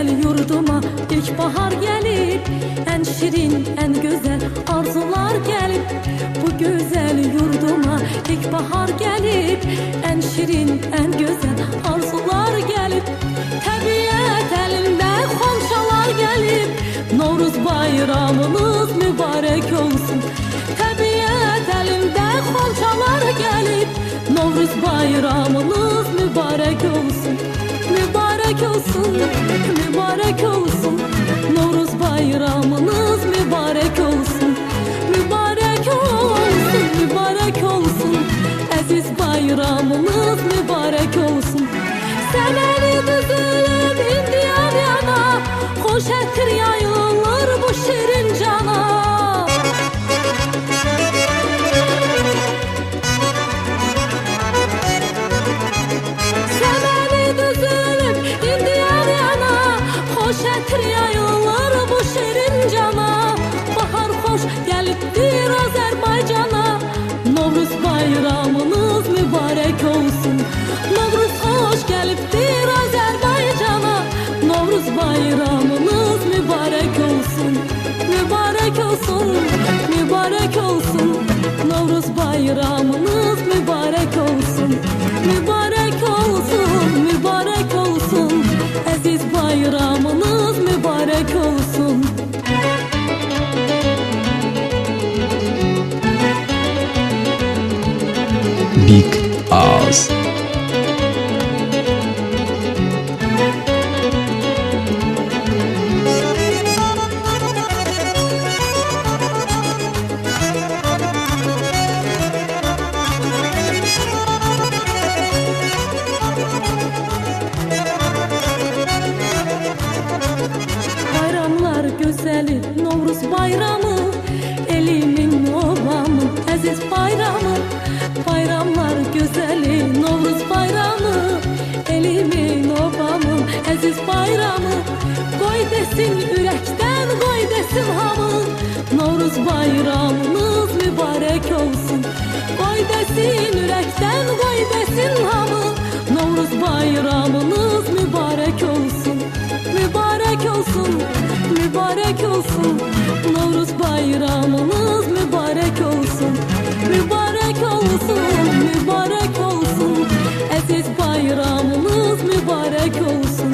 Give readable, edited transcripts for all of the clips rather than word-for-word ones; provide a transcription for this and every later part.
güzel yurduma ilkbahar gelip, en şirin, en güzel arzular gelip. Bu güzel yurduma ilkbahar gelip, en şirin, en güzel arzular gelip. Təbiət elində xonçalar gelip, Novruz bayramınız mübarek olsun. Təbiət elində xonçalar gelip, Novruz bayramınız mübarek olsun. Mübarek olsun, mübarek olsun. Novruz bayramınız mübarek olsun. Mübarek olsun, mübarek olsun. Aziz bayramınız mübarek olsun. Səməni düzülüb indi yan yana, xoş ətir yayılır bu şirin cana. Səməni düzülüb indi yan yana, xoş ətir yayılır bu şirin cana. Bahar xoş gəlibdir Azərbaycana, Novruz bayramınız mübarek olsun. Novruz hoş gəlibdir Azərbaycana, Novruz bayramınız mübarek olsun. Mübarek olsun, mübarek olsun. Novruz bayramınız mübarek olsun. Mübarek olsun, mübarek olsun. Aziz bayramınız mübarek olsun. Big Oz. Bayramlar güzeli Novruz bayramı, elimin obamın aziz bayramı. Bayramlar güzeli Novruz bayramı, elimin obamın aziz bayramı. Qoy desin ürəkdən, qoy desin hamı, Novruz bayramınız mübarek olsun. Qoy desin ürəkdən, qoy desin hamı, Novruz bayramınız mübarek olsun. Mübarek olsun, mübarek olsun. Novruz bayramınız mübarek olsun. Mübarek olsun, mübarek olsun. Aziz bayramınız mübarek olsun.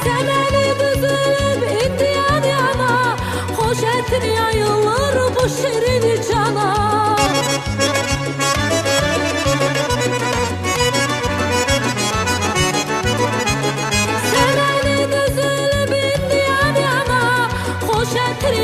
Səməni düzülüb indi yan yana, xoş ətir yayılır bu şirin cana. Səməni düzülüb indi yan yana, xoş ətir